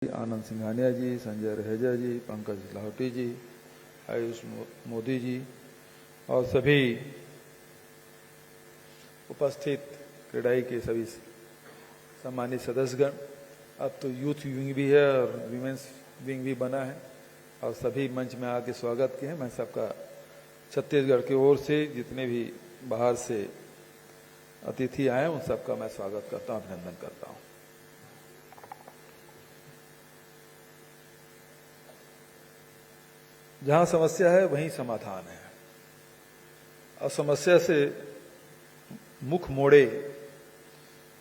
आनंद सिंघानिया जी, संजय रहेजा जी, पंकज लाहौटी जी, आयुष मोदी जी और सभी उपस्थित क्रेडाई के सभी सम्मानित सदस्यगण। अब तो यूथ विंग भी है और विमेंस विंग भी बना है और सभी मंच में आके स्वागत किए हैं। मैं सबका छत्तीसगढ़ की ओर से जितने भी बाहर से अतिथि आए उन सबका मैं स्वागत करता हूं, अभिनंदन करता हूं। जहां समस्या है वहीं समाधान है और समस्या से मुख मोड़े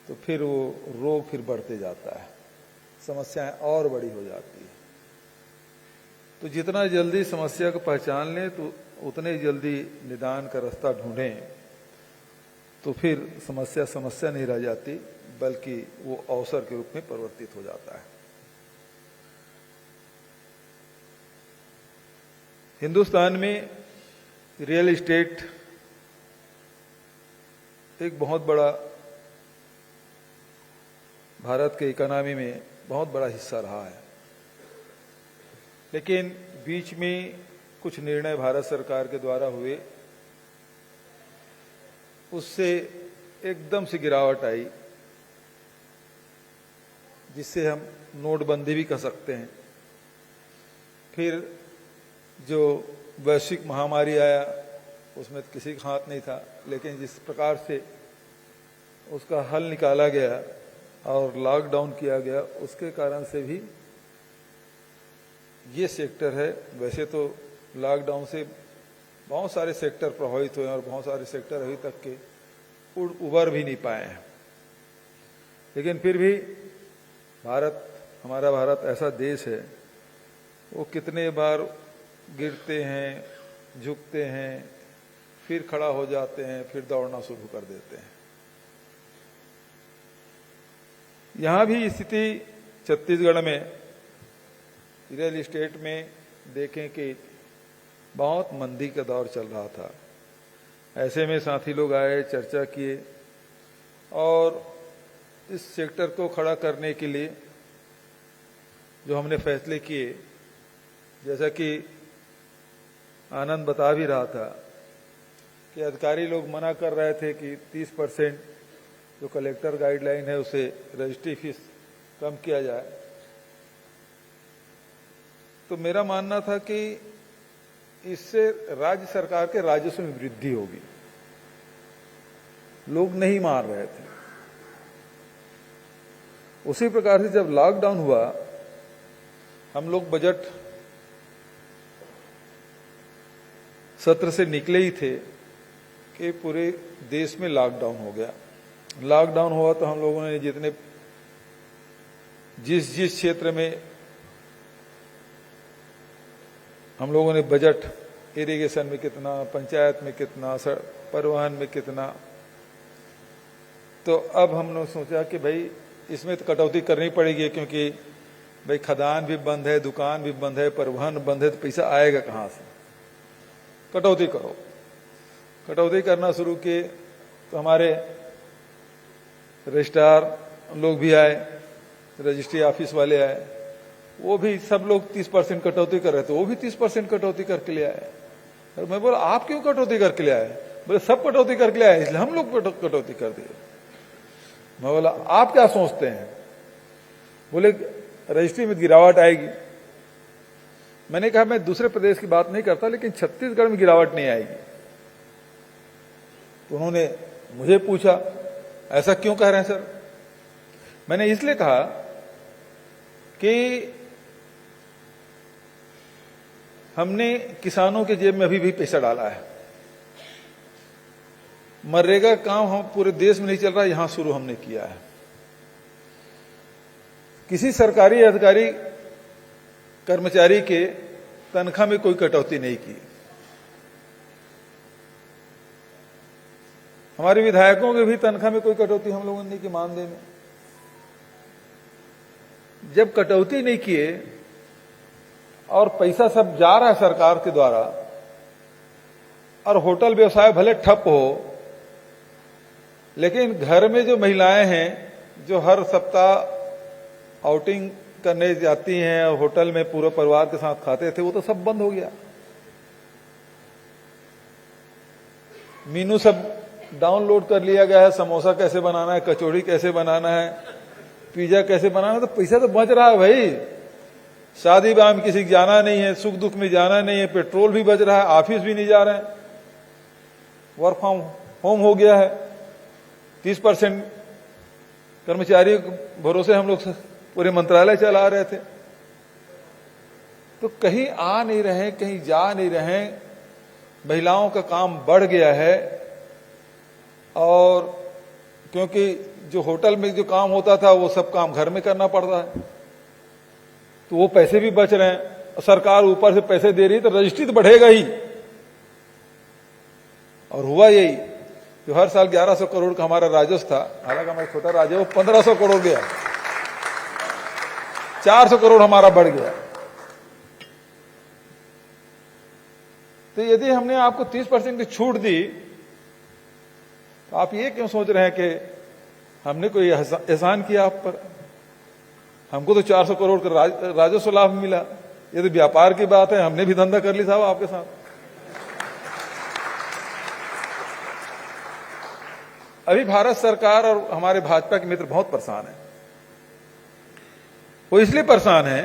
तो फिर वो रोग फिर बढ़ते जाता है, समस्याएं और बड़ी हो जाती है। तो जितना जल्दी समस्या को पहचान लें तो उतने जल्दी निदान का रास्ता ढूंढें तो फिर समस्या समस्या नहीं रह जाती बल्कि वो अवसर के रूप में परिवर्तित हो जाता है। हिंदुस्तान में रियल एस्टेट एक बहुत बड़ा भारत के इकोनॉमी में बहुत बड़ा हिस्सा रहा है, लेकिन बीच में कुछ निर्णय भारत सरकार के द्वारा हुए, उससे एकदम से गिरावट आई जिससे हम नोटबंदी भी कह सकते हैं। फिर जो वैश्विक महामारी आया उसमें किसी का हाथ नहीं था, लेकिन जिस प्रकार से उसका हल निकाला गया और लॉकडाउन किया गया उसके कारण से भी ये सेक्टर है। वैसे तो लॉकडाउन से बहुत सारे सेक्टर प्रभावित हुए और बहुत सारे सेक्टर अभी तक के उभर भी नहीं पाए हैं, लेकिन फिर भी हमारा भारत ऐसा देश है, वो कितने बार गिरते हैं, झुकते हैं, फिर खड़ा हो जाते हैं, फिर दौड़ना शुरू कर देते हैं। यहां भी स्थिति छत्तीसगढ़ में रियल एस्टेट में देखें कि बहुत मंदी का दौर चल रहा था। ऐसे में साथी लोग आए, चर्चा किए और इस सेक्टर को खड़ा करने के लिए जो हमने फैसले किए, जैसा कि आनंद बता भी रहा था कि अधिकारी लोग मना कर रहे थे कि 30% जो कलेक्टर गाइडलाइन है उसे रजिस्ट्री फीस कम किया जाए, तो मेरा मानना था कि इससे राज्य सरकार के राजस्व में वृद्धि होगी। लोग नहीं मान रहे थे। उसी प्रकार से जब लॉकडाउन हुआ, हम लोग बजट सत्र से निकले ही थे कि पूरे देश में लॉकडाउन हो गया। लॉकडाउन हुआ तो हम लोगों ने जिस क्षेत्र में हम लोगों ने बजट, इरिगेशन में कितना, पंचायत में कितना, परिवहन में कितना, तो अब हमने सोचा कि भाई इसमें तो कटौती करनी पड़ेगी, क्योंकि भाई खदान भी बंद है, दुकान भी बंद है, परिवहन बंद है, तो पैसा आएगा कहां से? कटौती करो। कटौती करना शुरू किए तो हमारे रजिस्ट्रार लोग भी आए, रजिस्ट्री ऑफिस वाले आए, वो भी सब लोग 30% कटौती कर रहे थे, वो भी 30% कटौती करके ले आए। और मैं बोला आप क्यों कटौती करके ले आए? बोले सब कटौती करके ले आए इसलिए हम लोग कटौती कर दिए। मैं बोला आप क्या सोचते हैं? बोले रजिस्ट्री में गिरावट आएगी। मैंने कहा मैं दूसरे प्रदेश की बात नहीं करता, लेकिन छत्तीसगढ़ में गिरावट नहीं आएगी। तो उन्होंने मुझे पूछा ऐसा क्यों कह रहे हैं सर? मैंने इसलिए कहा कि हमने किसानों के जेब में अभी भी पैसा डाला है। मनरेगा काम हम पूरे देश में नहीं चल रहा, यहां शुरू हमने किया है। किसी सरकारी अधिकारी कर्मचारी के तनख्वाह में कोई कटौती नहीं की। हमारे विधायकों के भी तनख्वाह में कोई कटौती हम लोगों ने नहीं की, मानदेय में। जब कटौती नहीं किए और पैसा सब जा रहा है सरकार के द्वारा, और होटल व्यवसाय भले ठप हो, लेकिन घर में जो महिलाएं हैं जो हर सप्ताह आउटिंग करने जाती हैं और होटल में पूरे परिवार के साथ खाते थे, वो तो सब बंद हो गया। मीनू सब डाउनलोड कर लिया गया है, समोसा कैसे बनाना है, कचौड़ी कैसे बनाना है, पिज्जा कैसे बनाना है। तो पैसा तो बच रहा है भाई, शादी ब्याह में किसी को जाना नहीं है, सुख दुख में जाना नहीं है, पेट्रोल भी बच रहा है, ऑफिस भी नहीं जा रहे हैं, वर्क फ्रॉम होम हो गया है। 30% कर्मचारी भरोसे हम लोग पूरे मंत्रालय चला रहे थे। तो कहीं आ नहीं रहे, कहीं जा नहीं रहे, महिलाओं का काम बढ़ गया है। और क्योंकि जो होटल में जो काम होता था वो सब काम घर में करना पड़ता है, तो वो पैसे भी बच रहे हैं। सरकार ऊपर से पैसे दे रही है तो रजिस्ट्री तो बढ़ेगा ही। और हुआ यही कि हर साल 1100 करोड़ का हमारा राजस्व था, हालांकि हमारा छोटा राज्य वो 1500 करोड़ गया, 400 करोड़ हमारा बढ़ गया। तो यदि हमने आपको 30% की छूट दी तो आप ये क्यों सोच रहे हैं कि हमने कोई एहसान किया आप पर? हमको तो 400 करोड़ का राजस्व लाभ मिला। ये तो व्यापार की बात है, हमने भी धंधा कर ली साहब आपके साथ। अभी भारत सरकार और हमारे भाजपा के मित्र बहुत परेशान हैं। वो इसलिए परेशान है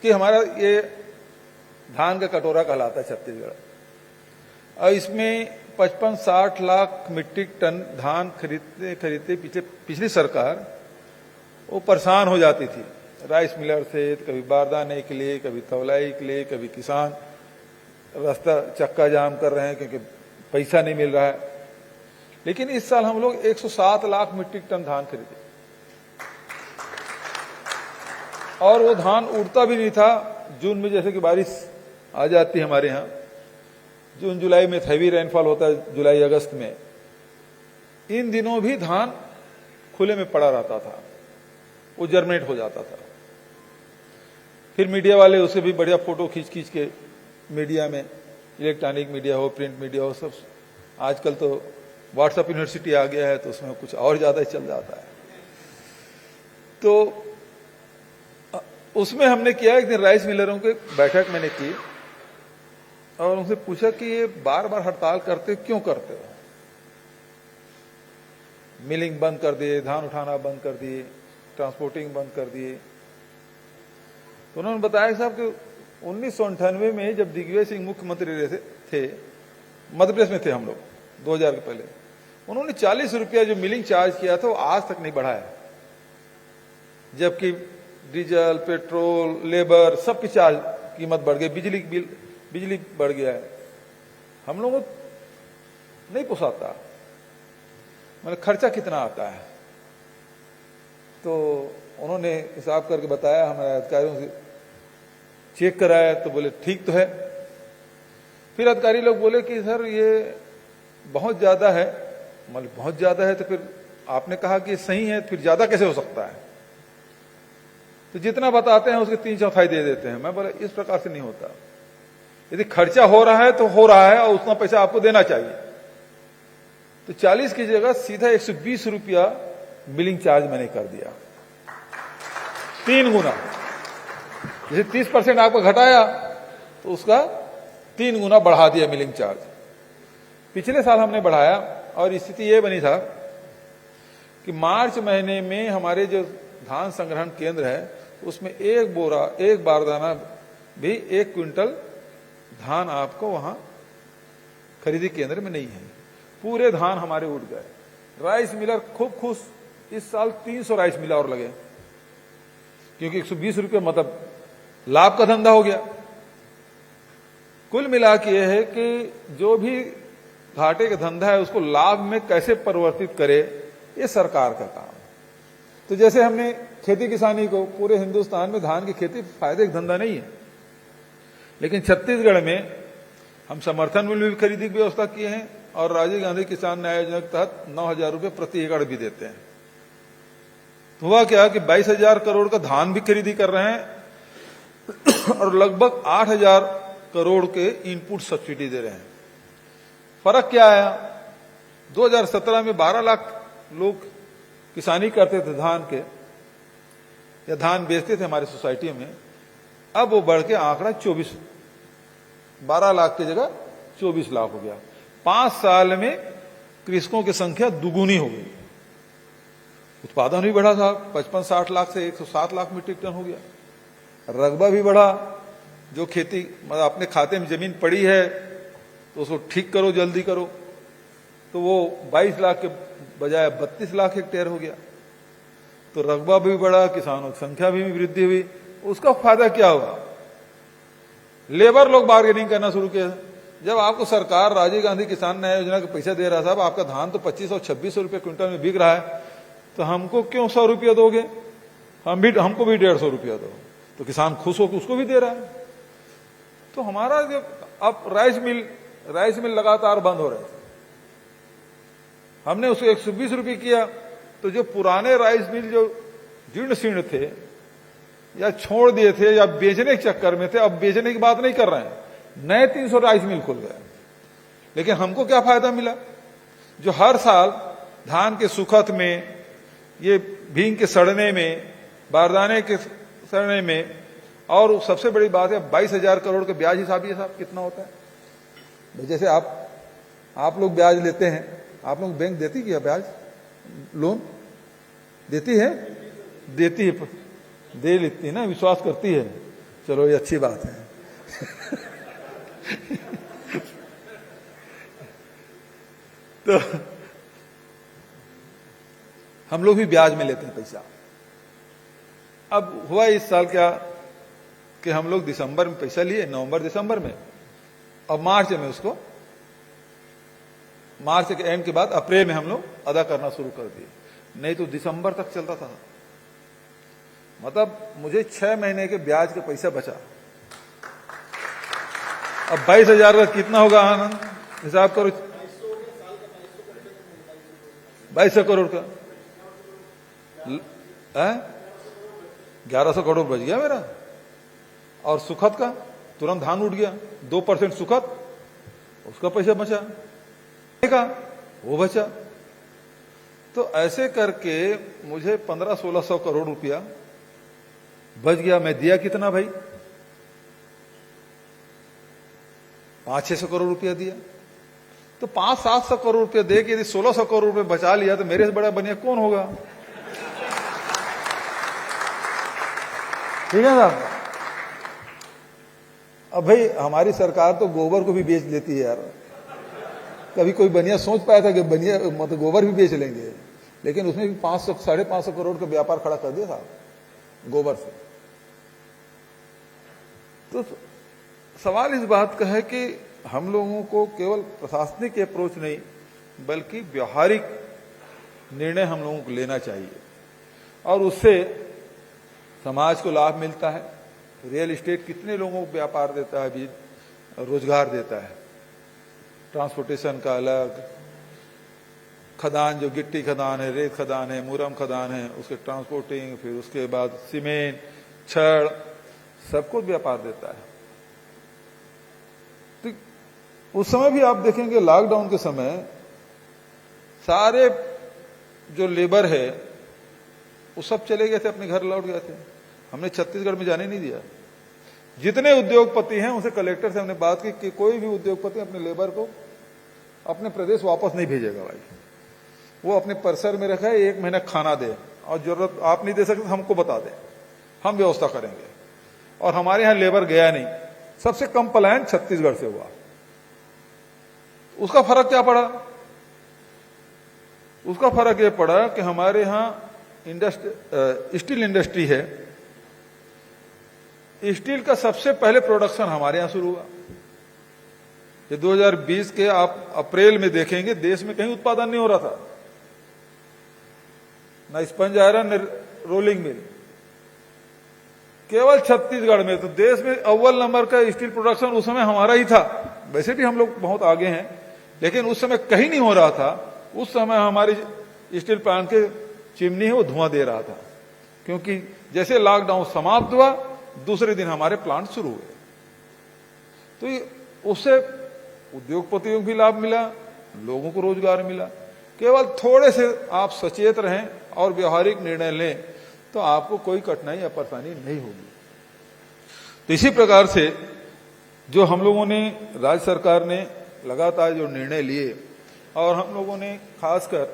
कि हमारा ये धान का कटोरा कहलाता है छत्तीसगढ़, और इसमें 55-60 लाख मीट्रिक टन धान खरीदते पिछली सरकार वो परेशान हो जाती थी राइस मिलर से। कभी बारदाने के लिए, कभी तौलाई के लिए, कभी किसान रास्ता चक्का जाम कर रहे हैं क्योंकि पैसा नहीं मिल रहा है। लेकिन इस साल हम लोग 107 लाख मीट्रिक टन धान खरीदे, और वो धान उड़ता भी नहीं था। जून में जैसे कि बारिश आ जाती है हमारे यहाँ, जून जुलाई में हैवी रेनफॉल होता है, जुलाई अगस्त में, इन दिनों भी धान खुले में पड़ा रहता था, वो जर्मिनेट हो जाता था। फिर मीडिया वाले उसे भी बढ़िया फोटो खींच खींच के मीडिया में, इलेक्ट्रॉनिक मीडिया हो, प्रिंट मीडिया हो, सब आजकल तो व्हाट्सएप यूनिवर्सिटी आ गया है तो उसमें कुछ और ज्यादा ही चल जाता है। तो उसमें हमने किया, एक दिन राइस मिलरों की बैठक मैंने की और उनसे पूछा कि ये बार बार हड़ताल करते क्यों करते हो? मिलिंग बंद कर दिए, धान उठाना बंद कर दिए, ट्रांसपोर्टिंग बंद कर दिए। तो उन्होंने बताया साहब कि 1998 में जब दिग्विजय सिंह मुख्यमंत्री रहे थे, मध्य प्रदेश में थे हम लोग 2000 के पहले, उन्होंने 40 रुपया जो मिलिंग चार्ज किया था वो आज तक नहीं बढ़ाया, जबकि डीजल, पेट्रोल, लेबर सबकी चार्ज कीमत बढ़ गई, बिजली बढ़ गया है। हम लोगों को नहीं पोसाता, मतलब खर्चा कितना आता है। तो उन्होंने हिसाब करके बताया, हमारे अधिकारियों से चेक कराया तो बोले ठीक तो है। फिर अधिकारी लोग बोले कि सर ये बहुत ज्यादा है। मतलब बहुत ज्यादा है तो फिर आपने कहा कि सही है, फिर ज्यादा कैसे हो सकता है? तो जितना बताते हैं उसके 3/4 दे देते हैं। मैं बोला इस प्रकार से नहीं होता, यदि खर्चा हो रहा है तो हो रहा है और उतना पैसा आपको देना चाहिए। तो 40 की जगह सीधा 120 रुपया बिलिंग चार्ज मैंने कर दिया, 3 गुना। जैसे 30% आपको घटाया तो उसका 3 गुना बढ़ा दिया मिलिंग चार्ज। पिछले साल हमने बढ़ाया और स्थिति ये बनी था कि मार्च महीने में हमारे जो धान संग्रहण केंद्र है उसमें एक बारदाना भी 1 क्विंटल धान आपको वहां खरीदी केंद्र में नहीं है। पूरे धान हमारे उठ गए। राइस मिलर खूब खुश, इस साल 300 राइस मिलर और लगे, क्योंकि 120 रुपये मतलब लाभ का धंधा हो गया। कुल मिला के यह है कि जो भी घाटे का धंधा है उसको लाभ में कैसे परिवर्तित करे, ये सरकार का काम। तो जैसे हमने खेती किसानी को, पूरे हिंदुस्तान में धान की खेती फायदे का धंधा नहीं है, लेकिन छत्तीसगढ़ में हम समर्थन मूल्य भी खरीदी की व्यवस्था किए हैं और राजीव गांधी किसान न्याय योजना के तहत 9,000 रुपये प्रति एकड़ भी देते हैं। तो हुआ क्या कि 22,000 करोड़ का धान भी खरीदी कर रहे हैं और लगभग 8,000 करोड़ के इनपुट सब्सिडी दे रहे हैं। फर्क क्या आया? 2017 में 12 लाख लोग किसानी करते थे धान के, या धान बेचते थे हमारी सोसाइटी में, अब वो बढ़ के आंकड़ा 12 लाख की जगह 24 लाख हो गया। 5 साल में कृषकों की संख्या दुगुनी हो गई। उत्पादन भी बढ़ा था, 55-60 लाख से 107 लाख मीट्रिक टन हो गया। रकबा भी बढ़ा, जो खेती मतलब अपने खाते में जमीन पड़ी है तो उसको ठीक करो, जल्दी करो, तो वो 22 लाख के बजाय 32 लाख हेक्टेयर हो गया। तो रकबा भी बढ़ा, किसानों की संख्या भी वृद्धि हुई। उसका फायदा क्या हुआ? लेबर लोग बार्गेनिंग करना शुरू किया। जब आपको सरकार राजीव गांधी किसान न्याय योजना के पैसा दे रहा, साहब आपका धान तो 25 और 26 रुपये क्विंटल में बिक रहा है, तो हमको क्यों 100 रुपया दोगे? हमको भी 150 रुपया दो। तो किसान खुश होकर उसको भी दे रहा है। तो हमारा जो अब राइस मिल लगातार बंद हो रहे थे, हमने उसको 120 रुपये किया। तो जो पुराने राइस मिल जो जीर्ण शीर्ण थे या छोड़ दिए थे या बेचने के चक्कर में थे, अब बेचने की बात नहीं कर रहे हैं, नए 300 राइस मिल खुल गए। लेकिन हमको क्या फायदा मिला? जो हर साल धान के सुखत में, ये भींग के सड़ने में, बारदाने के सड़ने में, और सबसे बड़ी बात है 22,000 करोड़ के ब्याज हिसाब, ये साहब कितना होता है? जैसे आप लोग ब्याज लेते हैं, आप लोग बैंक देती क्या ब्याज? लोन देती है? देती है, दे लेती है ना, विश्वास करती है। चलो ये अच्छी बात है। तो हम लोग भी ब्याज में लेते हैं पैसा। अब हुआ इस साल क्या कि हम लोग दिसंबर में पैसा लिए, नवंबर दिसंबर में, अब मार्च में उसको, मार्च के एंड के बाद अप्रैल में हम लोग अदा करना शुरू कर दिए। नहीं तो दिसंबर तक चलता था। मतलब मुझे 6 महीने के ब्याज का पैसा बचा। अब 22,000 का कितना होगा आनंद? हिसाब करो, 2200 करोड़ का 1100 करोड़ बच गया मेरा। और सुखद का तुरंत धान उठ गया, 2% सुखद, उसका पैसा बचा का, वो बचा। तो ऐसे करके मुझे 1500-1600 करोड़ रुपया बच गया। मैं दिया कितना भाई? 500-600 करोड़ रुपया दिया। तो 500-700 करोड़ रुपया दे के यदि 1600 करोड़ रुपया बचा लिया तो मेरे से बड़ा बढ़िया कौन होगा? ठीक है ना? अब भाई हमारी सरकार तो गोबर को भी बेच लेती है यार। कभी कोई बनिया सोच पाया था कि बनिया मतलब गोबर भी बेच लेंगे, लेकिन उसमें भी 500-550 करोड़ का व्यापार खड़ा कर दिया था गोबर से। तो सवाल इस बात का है कि हम लोगों को केवल प्रशासनिक अप्रोच नहीं बल्कि व्यवहारिक निर्णय हम लोगों को लेना चाहिए, और उससे समाज को लाभ मिलता है। रियल एस्टेट कितने लोगों को व्यापार देता है, भी रोजगार देता है। ट्रांसपोर्टेशन का अलग, खदान जो गिट्टी खदान है, रेत खदान है, मुरम खदान है, उसके ट्रांसपोर्टिंग, फिर उसके बाद सीमेंट, छड़, सबको व्यापार देता है। तो उस समय भी आप देखेंगे लॉकडाउन के समय सारे जो लेबर है वो सब चले गए थे, अपने घर लौट गए थे। हमने छत्तीसगढ़ में जाने नहीं दिया। जितने उद्योगपति हैं उनसे कलेक्टर से हमने बात की कि कोई भी उद्योगपति अपने लेबर को अपने प्रदेश वापस नहीं भेजेगा भाई। वो अपने परिसर में रखा है, 1 महीना खाना दे, और जरूरत आप नहीं दे सकते हमको बता दें, हम व्यवस्था करेंगे। और हमारे यहां लेबर गया नहीं। सबसे कम पलायन छत्तीसगढ़ से हुआ। उसका फर्क क्या पड़ा? उसका फर्क यह पड़ा कि हमारे यहां स्टील इंडस्ट्री है। स्टील का सबसे पहले प्रोडक्शन हमारे यहां शुरू हुआ। ये 2020 के आप अप्रैल में देखेंगे देश में कहीं उत्पादन नहीं हो रहा था, ना स्पंज आयरन न रोलिंग मिल, केवल छत्तीसगढ़ में। तो देश में अव्वल नंबर का स्टील प्रोडक्शन उस समय हमारा ही था। वैसे भी हम लोग बहुत आगे हैं, लेकिन उस समय कहीं नहीं हो रहा था। उस समय हमारी स्टील प्लांट के चिमनी है वो धुआं दे रहा था, क्योंकि जैसे लॉकडाउन समाप्त हुआ दूसरे दिन हमारे प्लांट शुरू हुए। तो उससे उद्योगपतियों को भी लाभ मिला, लोगों को रोजगार मिला। केवल थोड़े से आप सचेत रहें और व्यवहारिक निर्णय लें तो आपको कोई कठिनाई या परेशानी नहीं होगी। तो इसी प्रकार से जो हम लोगों ने, राज्य सरकार ने लगातार जो निर्णय लिए और हम लोगों ने खासकर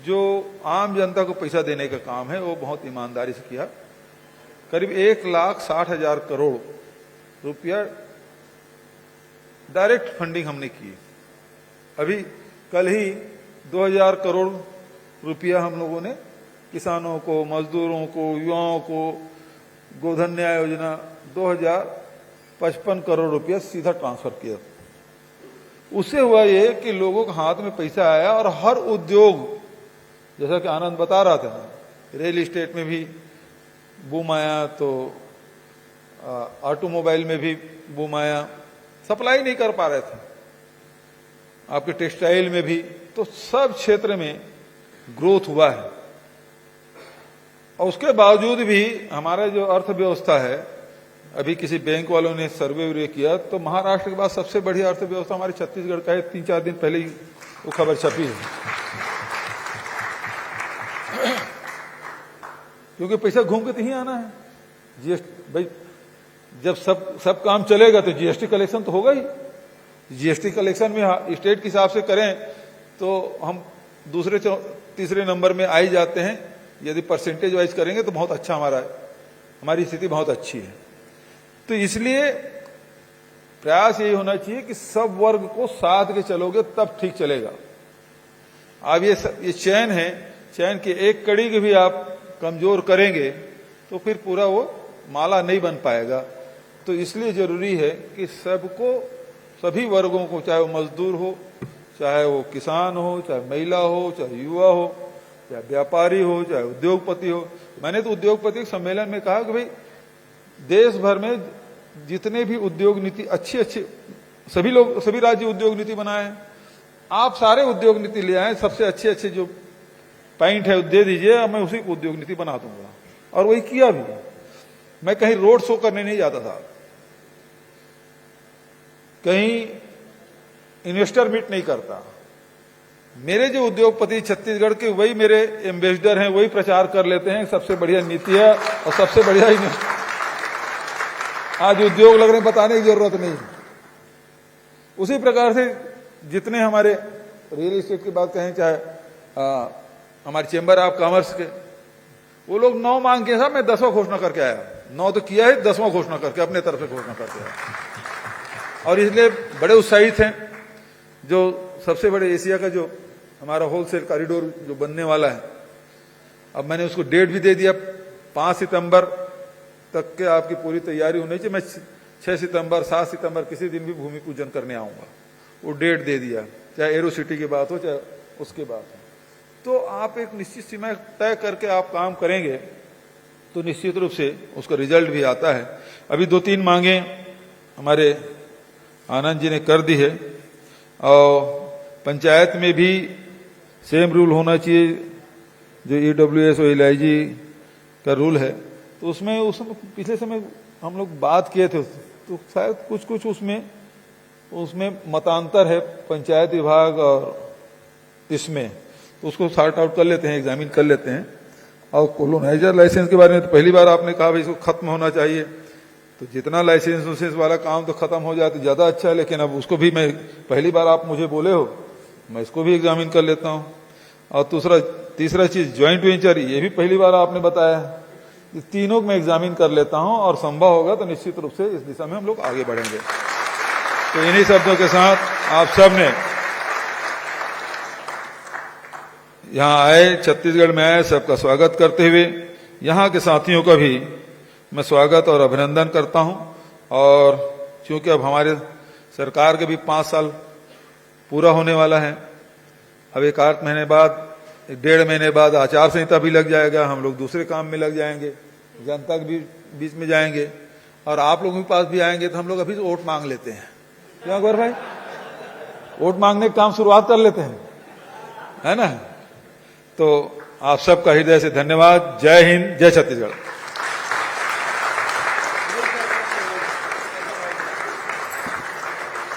जो आम जनता को पैसा देने का काम है वो बहुत ईमानदारी से किया। करीब 1,60,000 करोड़ रुपया डायरेक्ट फंडिंग हमने की। अभी कल ही 2,000 करोड़ रुपया हम लोगों ने किसानों को, मजदूरों को, युवाओं को गोधन न्याय योजना 2,055 करोड़ रुपया सीधा ट्रांसफर किया। उससे हुआ ये कि लोगों के हाथ में पैसा आया और हर उद्योग, जैसा कि आनंद बता रहा था, रियल एस्टेट में भी बूम आया, तो ऑटोमोबाइल में भी बूम आया, सप्लाई नहीं कर पा रहे थे, आपके टेक्सटाइल में भी, तो सब क्षेत्र में ग्रोथ हुआ है। और उसके बावजूद भी हमारा जो अर्थव्यवस्था है, अभी किसी बैंक वालों ने सर्वे किया तो महाराष्ट्र के बाद सबसे बढ़िया अर्थव्यवस्था हमारे छत्तीसगढ़ का है। 3-4 दिन पहले ही वो खबर छपी है, क्योंकि पैसा घूम के तो ही आना है। जीएसटी भाई, जब सब काम चलेगा तो जीएसटी कलेक्शन तो होगा ही। जीएसटी कलेक्शन में स्टेट के हिसाब से करें तो हम दूसरे तीसरे नंबर में आ ही जाते हैं। यदि परसेंटेज वाइज करेंगे तो बहुत अच्छा हमारी स्थिति बहुत अच्छी है। तो इसलिए प्रयास यही होना चाहिए कि सब वर्ग को साथ के चलोगे तब ठीक चलेगा। अब ये चैन है, चैन की एक कड़ी की भी आप कमजोर करेंगे तो फिर पूरा वो माला नहीं बन पाएगा। तो इसलिए जरूरी है कि सबको, सभी वर्गों को, चाहे वो मजदूर हो, चाहे वो किसान हो, चाहे महिला हो, चाहे युवा हो, चाहे व्यापारी हो, चाहे उद्योगपति हो। मैंने तो उद्योगपति सम्मेलन में कहा कि भाई देश भर में जितने भी उद्योग नीति अच्छे सभी राज्य उद्योग नीति बनाए, आप सारे उद्योग नीति ले आए, सबसे अच्छे जो पॉइंट है दे दीजिए, मैं उसी को उद्योग नीति बना दूंगा। और वही किया भी। मैं कहीं रोड शो करने नहीं जाता था, कहीं इन्वेस्टर मीट नहीं करता। मेरे जो उद्योगपति छत्तीसगढ़ के वही मेरे एम्बेसडर हैं, वही प्रचार कर लेते हैं सबसे बढ़िया नीति है और सबसे बढ़िया आज उद्योग लग रहे, बताने की जरूरत नहीं। उसी प्रकार से जितने हमारे रियल एस्टेट की बात कहें, चाहे हमारे चेंबर ऑफ कॉमर्स के, वो लोग 9 मांग के साहब मैं 10वां घोषणा करके आया। 9 तो किया है, 10वां घोषणा करके अपने तरफ से घोषणा करके आया। और इसलिए बड़े उत्साहित हैं। जो सबसे बड़े एशिया का जो हमारा होलसेल कॉरिडोर जो बनने वाला है, अब मैंने उसको डेट भी दे दिया, 5 सितंबर तक के आपकी पूरी तैयारी होनी चाहिए। मैं 6 सितंबर 7 सितंबर किसी दिन भी भूमि पूजन करने आऊंगा, वो डेट दे दिया, चाहे एरो सिटी की बात हो चाहे उसके बात हो। तो आप एक निश्चित सीमा तय करके आप काम करेंगे तो निश्चित रूप से उसका रिजल्ट भी आता है। अभी 2-3 मांगे हमारे आनंद जी ने कर दी है। और पंचायत में भी सेम रूल होना चाहिए जो EWS और LIG का रूल है। तो उसमें पिछले समय हम लोग बात किए थे, तो शायद कुछ उसमें मतांतर है पंचायत विभाग और इसमें, तो उसको सॉर्ट आउट कर लेते हैं, एग्जामिन कर लेते हैं। और कोलोनाइजर लाइसेंस के बारे में तो पहली बार आपने कहा भाई इसको खत्म होना चाहिए, तो जितना लाइसेंस वाला काम तो खत्म हो जाए तो ज्यादा अच्छा है। लेकिन अब उसको भी मैं, पहली बार आप मुझे बोले हो, मैं इसको भी एग्जामिन कर लेता हूं। और तीसरा चीज ज्वाइंट वेंचर, ये भी पहली बार आपने बताया। इस तीनों को मैं एग्जामिन कर लेता हूं और संभव होगा तो निश्चित रूप से इस दिशा में हम लोग आगे बढ़ेंगे। तो इन्हीं शब्दों के साथ आप सब ने यहां आए, छत्तीसगढ़ में आए, सबका स्वागत करते हुए यहां के साथियों का भी मैं स्वागत और अभिनंदन करता हूं। और क्योंकि अब हमारे सरकार के भी 5 साल पूरा होने वाला है, अब 1-8 महीने बाद, 1.5 महीने बाद आचार संहिता भी लग जाएगा, हम लोग दूसरे काम में लग जाएंगे, जनता के भी बीच में जाएंगे और आप लोगों के पास भी आएंगे। तो हम लोग अभी से वोट मांग लेते हैं, क्यों गौर भाई? वोट मांगने का काम शुरुआत कर लेते हैं, है ना? तो आप सबका हृदय से धन्यवाद। जय हिंद, जय छत्तीसगढ़।